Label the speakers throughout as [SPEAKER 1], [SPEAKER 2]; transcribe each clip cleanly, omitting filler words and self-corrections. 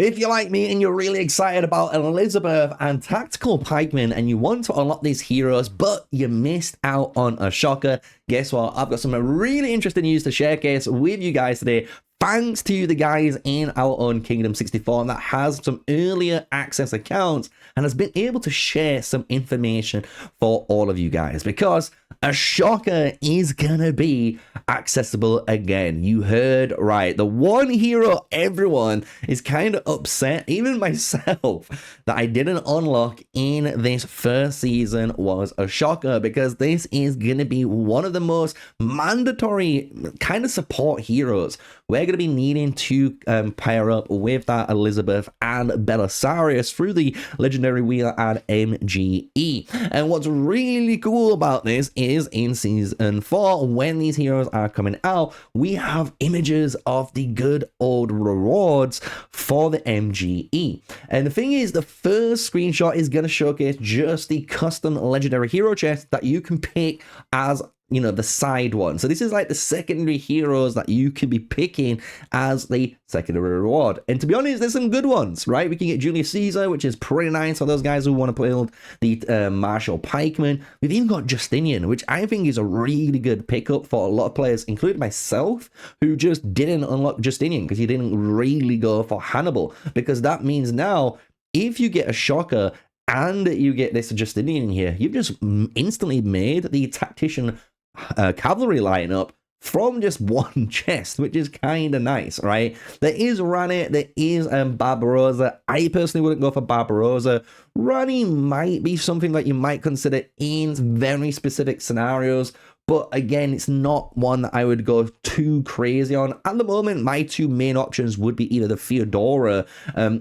[SPEAKER 1] If you're like me and you're really excited about Elizabeth and Tactical Pikemen and you want to unlock these heroes, but you missed out on Ashoka, guess what? I've got some really interesting news to showcase with you guys today. Thanks to the guys in our own Kingdom 64 that has some earlier access accounts and has been able to share some information for all of you guys, because Ashoka is gonna be accessible again. You heard right. The one hero everyone is kind of upset, even myself, that I didn't unlock in this first season was Ashoka, because this is gonna be one of the most mandatory kind of support heroes. We're going to be needing to pair up with that Elizabeth and Belisarius through the legendary wheel and MGE. And what's really cool about this is in season 4, when these heroes are coming out, we have images of the good old rewards for the MGE. And the thing is, the first screenshot is going to showcase just the custom legendary hero chest that you can pick as, you know, the side one. So this is like the secondary heroes that you can be picking as the secondary reward. And to be honest, there's some good ones, right? We can get Julius Caesar, which is pretty nice for those guys who want to build the martial pikeman. We've even got Justinian, which I think is a really good pickup for a lot of players, including myself, who just didn't unlock Justinian because you didn't really go for Hannibal. Because that means now, if you get Ashoka and you get this Justinian in here, you've just instantly made the tactician cavalry lineup from just one chest, which is kind of nice, right? There is Rani, there is Barbarossa. I personally wouldn't go for Barbarossa. Rani might be something that you might consider in very specific scenarios, but again, it's not one that I would go too crazy on. At the moment, my two main options would be either the Theodora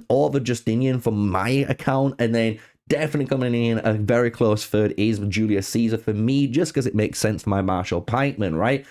[SPEAKER 1] or the Justinian for my account, and then definitely coming in a very close third is Julius Caesar for me, just because it makes sense for my martial pikeman, right?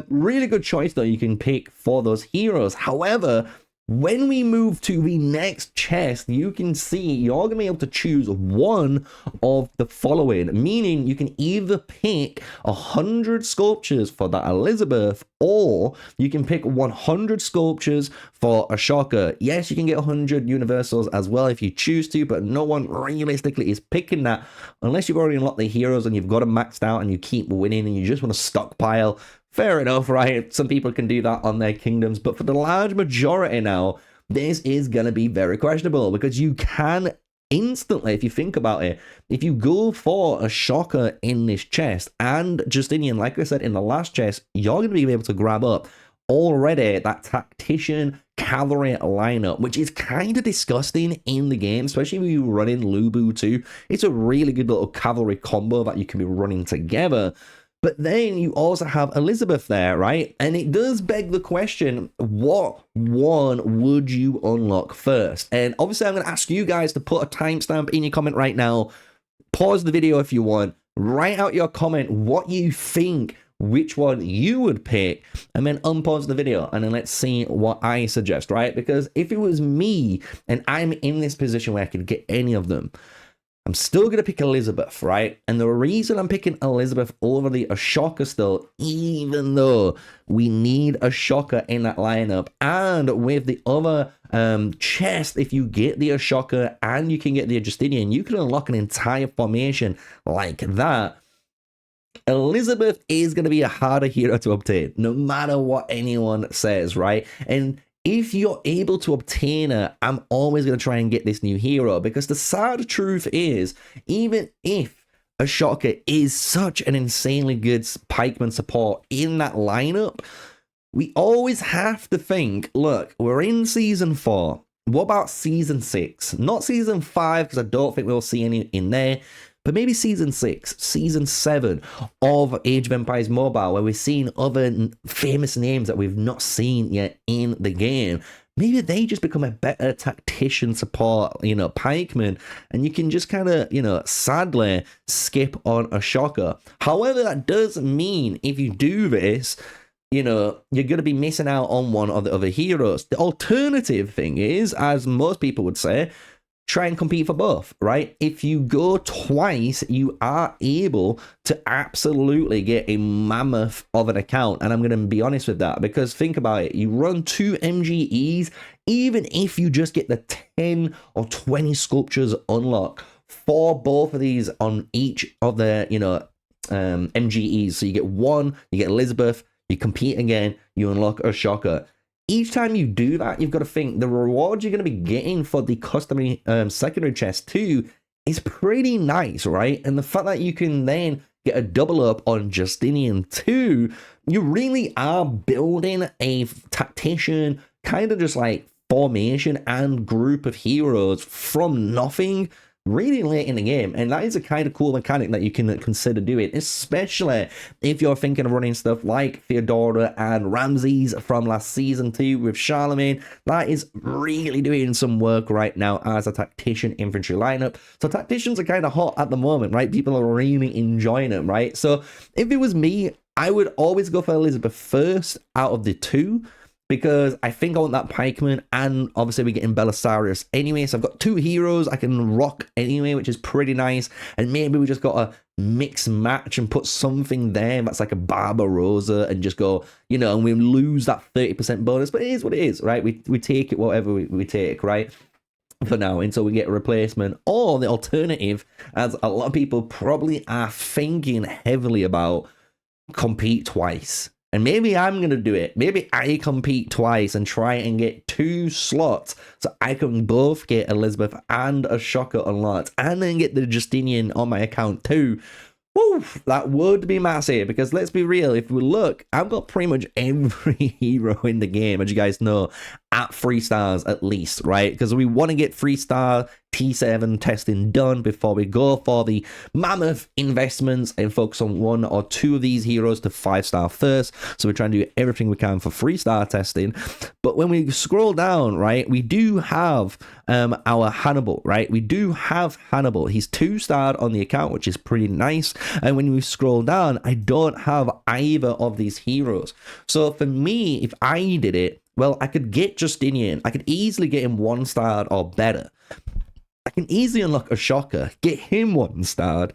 [SPEAKER 1] Really good choice though you can pick for those heroes. However, when we move to the next chest, you can see you're going to be able to choose one of the following, meaning you can either pick 100 sculptures for that Elizabeth, or you can pick 100 sculptures for Ashoka. Yes, you can get 100 universals as well if you choose to, but no one realistically is picking that unless you've already unlocked the heroes and you've got them maxed out and you keep winning and you just want to stockpile. Fair enough, right? Some people can do that on their kingdoms, but for the large majority now, this is going to be very questionable, because you can instantly, if you think about it, if you go for Ashoka in this chest and Justinian, like I said, in the last chest, you're going to be able to grab up already that tactician cavalry lineup, which is kind of disgusting in the game, especially when you're running Lubu too. It's a really good little cavalry combo that you can be running together. But then you also have Elizabeth there, right? And it does beg the question, what one would you unlock first? And obviously I'm going to ask you guys to put a timestamp in your comment right now. Pause the video if you want. Write out your comment what you think, which one you would pick, and then unpause the video and then let's see what I suggest, right? Because if it was me and I'm in this position where I could get any of them, I'm still going to pick Elizabeth, right? And the reason I'm picking Elizabeth over the Ashoka still, even though we need Ashoka in that lineup, and with the other chest, if you get the Ashoka and you can get the Justinian, you can unlock an entire formation like that. Elizabeth is going to be a harder hero to obtain, no matter what anyone says, right? And if you're able to obtain her, I'm always going to try and get this new hero, because the sad truth is, even if Ashoka is such an insanely good pikeman support in that lineup, we always have to think, look, we're in season 4. What about season 6? Not season 5, because I don't think we'll see any in there. But maybe season 6, season 7 of Age of Empires Mobile, where we're seeing other famous names that we've not seen yet in the game. Maybe they just become a better tactician support, you know, pikeman, and you can just kind of, you know, sadly skip on Ashoka. However, that does mean if you do this, you know, you're going to be missing out on one of the other heroes. The alternative thing is, as most people would say, try and compete for both, right? If you go twice, you are able to absolutely get a mammoth of an account. And I'm going to be honest with that, because think about it. You run 2 MGEs, even if you just get the 10 or 20 sculptures unlock for both of these on each of the, MGEs. So you get 1, you get Elizabeth, you compete again, you unlock Ashoka. Each time you do that, you've got to think the rewards you're going to be getting for the customary secondary chest too is pretty nice, right? And the fact that you can then get a double up on Justinian too, you really are building a tactician kind of just like formation and group of heroes from nothing really late in the game. And that is a kind of cool mechanic that you can consider doing, especially if you're thinking of running stuff like Theodora and Ramses from last season 2 with Charlemagne. That is really doing some work right now as a tactician infantry lineup. So tacticians are kind of hot at the moment, right? People are really enjoying them, right? So if it was me, I would always go for Elizabeth first out of the 2, because I think I want that pikeman, and obviously we're getting Belisarius anyway, so I've got 2 heroes I can rock anyway, which is pretty nice. And maybe we just got to mix match and put something there that's like a Barbarossa and just go, and we lose that 30% bonus, but it is what it is, right? We take it whatever we take, right? For now, until we get a replacement. Or the alternative, as a lot of people probably are thinking heavily about, compete twice. And maybe I'm going to do it. Maybe I compete twice and try and get 2 slots so I can both get Elizabeth and Ashoka unlocked and then get the Justinian on my account too. Woo, that would be massive, because let's be real, if we look, I've got pretty much every hero in the game, as you guys know, at 3 stars at least, right? Because we want to get 3-star T7 testing done before we go for the mammoth investments and focus on 1 or 2 of these heroes to 5-star first. So we're trying to do everything we can for 3-star testing. But when we scroll down, right, we do have our Hannibal, right? We do have Hannibal. He's 2-starred on the account, which is pretty nice. And when we scroll down, I don't have either of these heroes. So for me, if I did it, well, I could get Justinian. I could easily get him 1-starred or better. I can easily unlock Ashoka, get him 1-starred,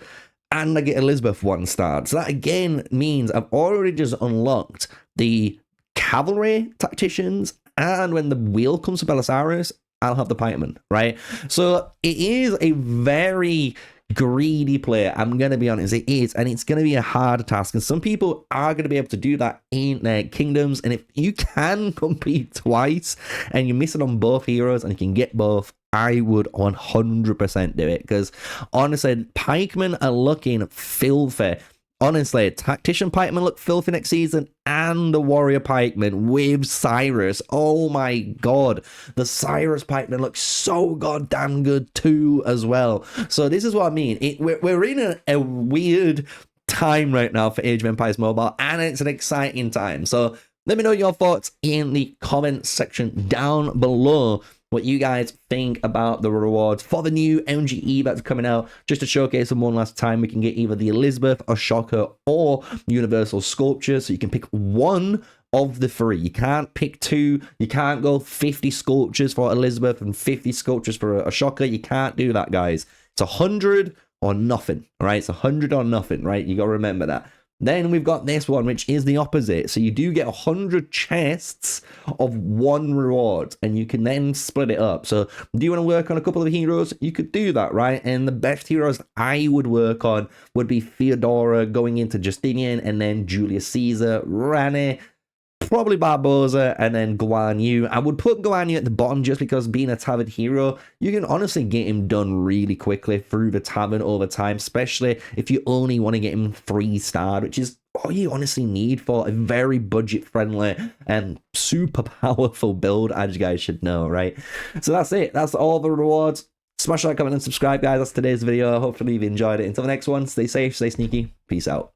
[SPEAKER 1] and I get Elizabeth 1-starred. So that again means I've already just unlocked the cavalry tacticians, and when the wheel comes to Belisarius, I'll have the pikeman, right? So it is a very greedy player, I'm going to be honest, it is, and it's going to be a hard task, and some people are going to be able to do that in their kingdoms. And if you can compete twice and you're missing on both heroes and you can get both, I would 100% do it, because honestly, pikemen are looking filthy. Honestly, tactician pikemen look filthy next season, and the warrior pikemen with Cyrus. Oh my god, the Cyrus pikemen look so goddamn good too as well. So this is what I mean. We're in a weird time right now for Age of Empires Mobile, and it's an exciting time. So let me know your thoughts in the comment section down below. What you guys think about the rewards for the new MGE that's coming out. Just to showcase them one last time, we can get either the Elizabeth, Ashoka, or Universal Sculpture. So you can pick 1 of the 3. You can't pick 2. You can't go 50 sculptures for Elizabeth and 50 sculptures for Ashoka. You can't do that, guys. It's 100 or nothing, all right? It's 100 or nothing, right? You got to remember that. Then we've got this one, which is the opposite. So you do get 100 chests of 1 reward, and you can then split it up. So do you want to work on a couple of heroes? You could do that, right? And the best heroes I would work on would be Theodora going into Justinian, and then Julius Caesar, Rani, probably Barbosa, and then Guan Yu. I would put Guan Yu at the bottom just because, being a tavern hero, you can honestly get him done really quickly through the tavern over time, especially if you only want to get him 3-starred, which is all you honestly need for a very budget-friendly and super powerful build, as you guys should know, right? So that's it. That's all the rewards. Smash like, comment, and subscribe, guys. That's today's video. Hopefully you've enjoyed it. Until the next one, stay safe, stay sneaky. Peace out.